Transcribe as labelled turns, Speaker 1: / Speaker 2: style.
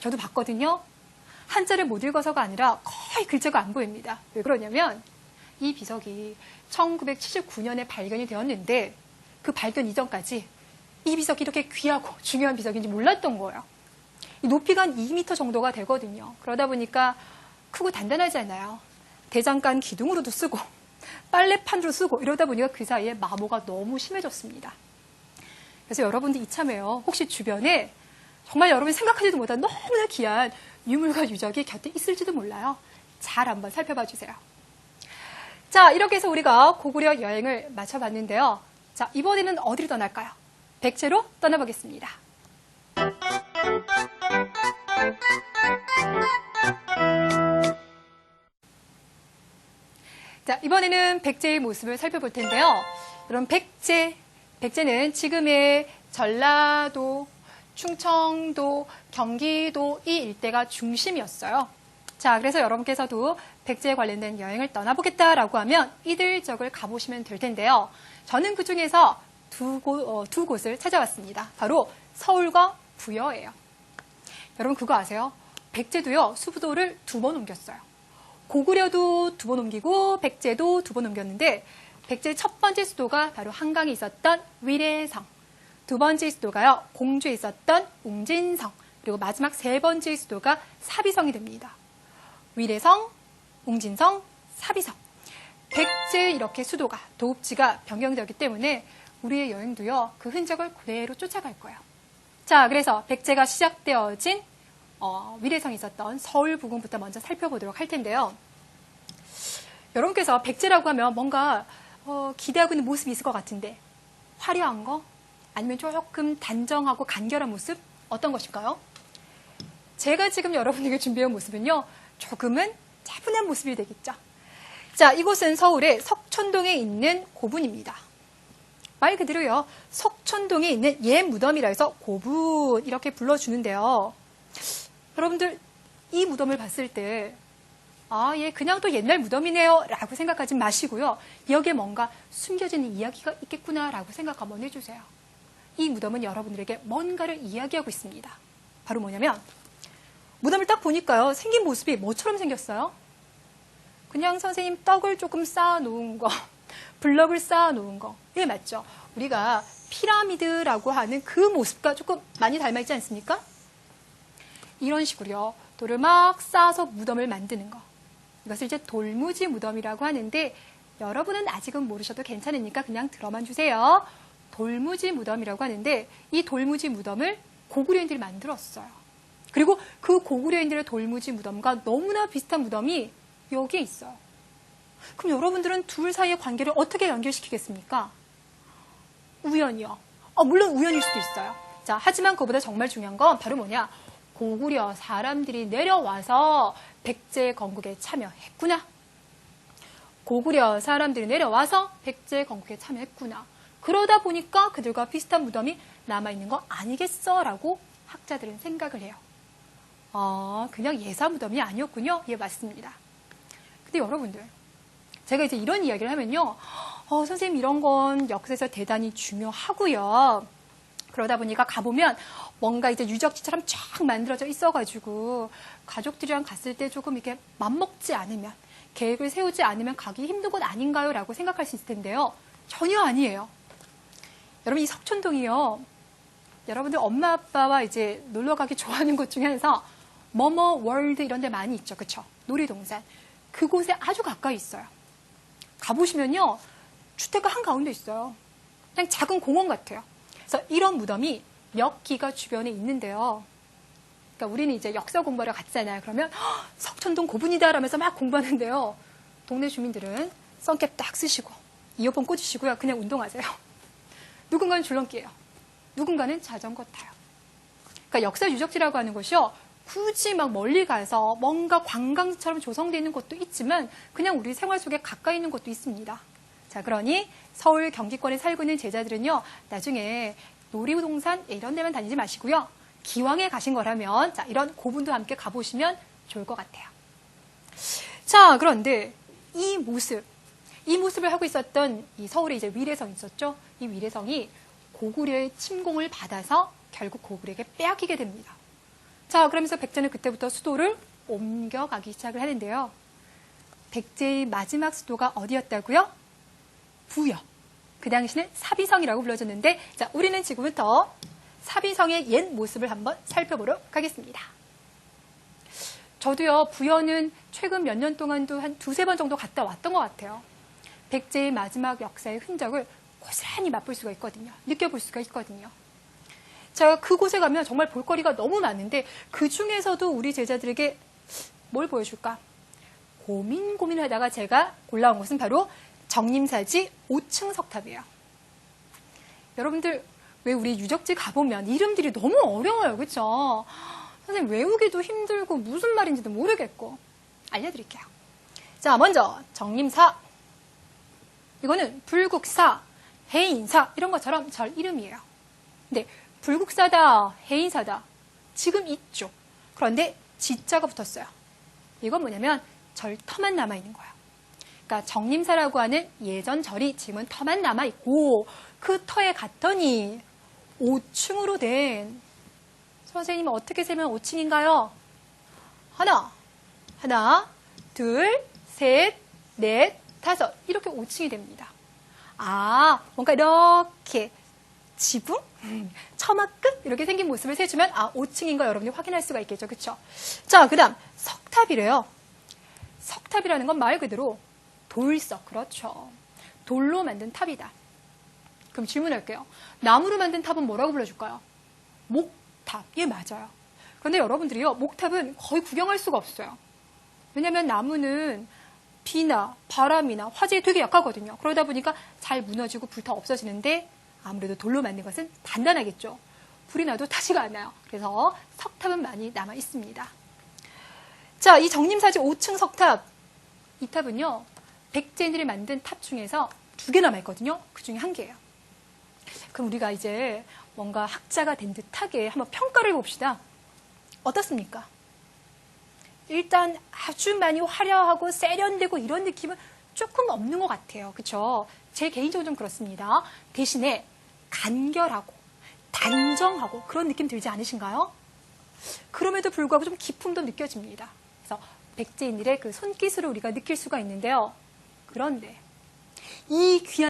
Speaker 1: 저도 봤거든요. 한자를 못 읽어서가 아니라 거의 글자가 안 보입니다. 왜 그러냐면 이 비석이 1979년에 발견이 되었는데 그 발견 이전까지 이 비석이 이렇게 귀하고 중요한 비석인지 몰랐던 거예요. 높이가 한 2m 정도가 되거든요. 그러다 보니까 크고 단단하지 않아요. 대장간 기둥으로도 쓰고 빨래판으로 쓰고 이러다 보니까 그 사이에 마모가 너무 심해졌습니다. 그래서 여러분들 이참에요. 혹시 주변에 정말 여러분이 생각하지도 못한 너무나 귀한 유물과 유적이 곁에 있을지도 몰라요. 잘 한번 살펴봐 주세요. 자, 이렇게 해서 우리가 고구려 여행을 마쳐봤는데요. 자, 이번에는 어디로 떠날까요? 백제로 떠나보겠습니다. 자, 이번에는 백제의 모습을 살펴볼 텐데요. 여러분, 백제는 지금의 전라도, 충청도, 경기도 이 일대가 중심이었어요. 자, 그래서 여러분께서도 백제에 관련된 여행을 떠나보겠다라고 하면 이들적을 가보시면 될 텐데요. 저는 그 중에서 두 곳을 찾아왔습니다. 바로 서울과 부여예요. 여러분 그거 아세요? 백제도요, 수도를 2번 옮겼어요. 고구려도 2번 옮기고 백제도 2번 옮겼는데 백제의 첫 번째 수도가 바로 한강에 있었던 위례성, 두 번째 수도가요, 공주에 있었던 웅진성, 그리고 마지막 세 번째 수도가 사비성이 됩니다. 위례성, 웅진성, 사비성. 백제 이렇게 수도가, 도읍지가 변경되었기 때문에 우리의 여행도요, 그 흔적을 그대로 쫓아갈 거예요. 자, 그래서 백제가 시작되어진 위례성에 있었던 서울 부근부터 먼저 살펴보도록 할 텐데요. 여러분께서 백제라고 하면 뭔가 기대하고 있는 모습이 있을 것 같은데 화려한 거? 아니면 조금 단정하고 간결한 모습? 어떤 것일까요? 제가 지금 여러분에게 준비한 모습은요, 조금은 차분한 모습이 되겠죠. 자, 이곳은 서울의 석촌동에 있는 고분입니다. 말 그대로요, 석촌동에 있는 옛 무덤이라 해서 고분 이렇게 불러주는데요. 여러분들 이 무덤을 봤을 때 얘 그냥 또 옛날 무덤이네요 라고 생각하지 마시고요. 여기에 뭔가 숨겨진 이야기가 있겠구나 라고 생각 한번 해주세요. 이 무덤은 여러분들에게 뭔가를 이야기하고 있습니다. 바로 뭐냐면 무덤을 딱 보니까요, 생긴 모습이 뭐처럼 생겼어요? 그냥 선생님 떡을 조금 쌓아놓은 거, 블럭을 쌓아놓은 거. 예, 맞죠? 우리가 피라미드라고 하는 그 모습과 조금 많이 닮아있지 않습니까? 이런 식으로요, 돌을 막 쌓아서 무덤을 만드는 거. 이것을 이제 돌무지 무덤이라고 하는데 여러분은 아직은 모르셔도 괜찮으니까 그냥 들어만 주세요. 돌무지 무덤이라고 하는데 이 돌무지 무덤을 고구려인들이 만들었어요. 그리고 그 고구려인들의 돌무지 무덤과 너무나 비슷한 무덤이 여기에 있어요. 그럼 여러분들은 둘 사이의 관계를 어떻게 연결시키겠습니까? 우연이요. 물론 우연일 수도 있어요. 자, 하지만 그보다 정말 중요한 건 바로 뭐냐? 고구려 사람들이 내려와서 백제 건국에 참여했구나. 고구려 사람들이 내려와서 백제 건국에 참여했구나. 그러다 보니까 그들과 비슷한 무덤이 남아있는 거 아니겠어? 라고 학자들은 생각을 해요. 그냥 예사 무덤이 아니었군요. 예, 맞습니다. 근데 여러분들, 제가 이제 이런 이야기를 하면요, 선생님 이런 건 역사에서 대단히 중요하고요. 그러다 보니까 가보면 뭔가 이제 유적지처럼 쫙 만들어져 있어가지고 가족들이랑 갔을 때 조금 이렇게 맘먹지 않으면, 계획을 세우지 않으면 가기 힘든 곳 아닌가요? 라고 생각할 수 있을 텐데요. 전혀 아니에요. 여러분, 이 석촌동이요, 여러분들 엄마 아빠와 이제 놀러 가기 좋아하는 곳 중에 하나서 뭐뭐 월드 이런 데 많이 있죠. 그쵸? 놀이동산. 그곳에 아주 가까이 있어요. 가보시면요, 주택가 한가운데 있어요. 그냥 작은 공원 같아요. 그래서 이런 무덤이 몇 기가 주변에 있는데요. 그러니까 우리는 이제 역사 공부하러 갔잖아요. 그러면 석촌동 고분이다 라면서 막 공부하는데요. 동네 주민들은 선캡 딱 쓰시고 이어폰 꽂으시고요. 그냥 운동하세요. 누군가는 줄넘기예요. 누군가는 자전거 타요. 그러니까 역사 유적지라고 하는 것이요, 굳이 막 멀리 가서 뭔가 관광처럼 조성되어 있는 곳도 있지만 그냥 우리 생활 속에 가까이 있는 곳도 있습니다. 자, 그러니 서울 경기권에 살고 있는 제자들은요, 나중에 놀이동산 이런 데만 다니지 마시고요, 기왕에 가신 거라면 자, 이런 고분도 함께 가보시면 좋을 것 같아요. 자, 그런데 이 모습을 하고 있었던 이 서울에 이제 위례성이 있었죠. 이 위례성이 고구려의 침공을 받아서 결국 고구려에게 빼앗기게 됩니다. 자, 그러면서 백제는 그때부터 수도를 옮겨가기 시작을 하는데요. 백제의 마지막 수도가 어디였다고요? 부여. 그 당시는 사비성이라고 불러졌는데, 자, 우리는 지금부터 사비성의 옛 모습을 한번 살펴보도록 하겠습니다. 저도요, 부여는 최근 몇 년 동안도 한 두세 번 정도 갔다 왔던 것 같아요. 백제의 마지막 역사의 흔적을 고스란히 맛볼 수가 있거든요. 느껴볼 수가 있거든요. 자, 그곳에 가면 정말 볼거리가 너무 많은데 그 중에서도 우리 제자들에게 뭘 보여줄까? 고민하다가 제가 골라온 곳은 바로 정림사지 5층 석탑이에요. 여러분들 왜 우리 유적지 가보면 이름들이 너무 어려워요. 그렇죠? 선생님 외우기도 힘들고 무슨 말인지도 모르겠고 알려드릴게요. 자, 먼저 정림사. 이거는 불국사, 해인사 이런 것처럼 절 이름이에요. 근데 불국사다, 해인사다 지금 있죠. 그런데 지자가 붙었어요. 이건 뭐냐면 절터만 남아있는 거예요. 그러니까 정림사라고 하는 예전 절이 지금은 터만 남아있고 그 터에 갔더니 5층으로 된 선생님은 어떻게 세면 5층인가요? 하나, 둘, 셋, 넷, 다섯 이렇게 5층이 됩니다. 아, 뭔가 이렇게 지붕? 처마 끝? 이렇게 생긴 모습을 세주면 5층인 거 여러분이 확인할 수가 있겠죠. 그렇죠? 자, 그 다음 석탑이래요. 석탑이라는 건 말 그대로 돌석. 그렇죠. 돌로 만든 탑이다. 그럼 질문할게요. 나무로 만든 탑은 뭐라고 불러줄까요? 목탑. 예, 맞아요. 그런데 여러분들이요, 목탑은 거의 구경할 수가 없어요. 왜냐하면 나무는 비나 바람이나 화재에 되게 약하거든요. 그러다 보니까 잘 무너지고 불타 없어지는데 아무래도 돌로 만든 것은 단단하겠죠. 불이 나도 타지가 않아요. 그래서 석탑은 많이 남아 있습니다. 자, 이 정림사지 5층 석탑. 이 탑은요, 백제인들이 만든 탑 중에서 2개 남아있거든요. 그 중에 1개예요. 그럼 우리가 이제 뭔가 학자가 된 듯하게 한번 평가를 해봅시다. 어떻습니까? 일단 아주 많이 화려하고 세련되고 이런 느낌은 조금 없는 것 같아요. 그렇죠? 제 개인적으로 좀 그렇습니다. 대신에 간결하고 단정하고 그런 느낌 들지 않으신가요? 그럼에도 불구하고 좀 기품도 느껴집니다. 그래서 백제인들의 그 손기술을 우리가 느낄 수가 있는데요. 그런데 이 귀한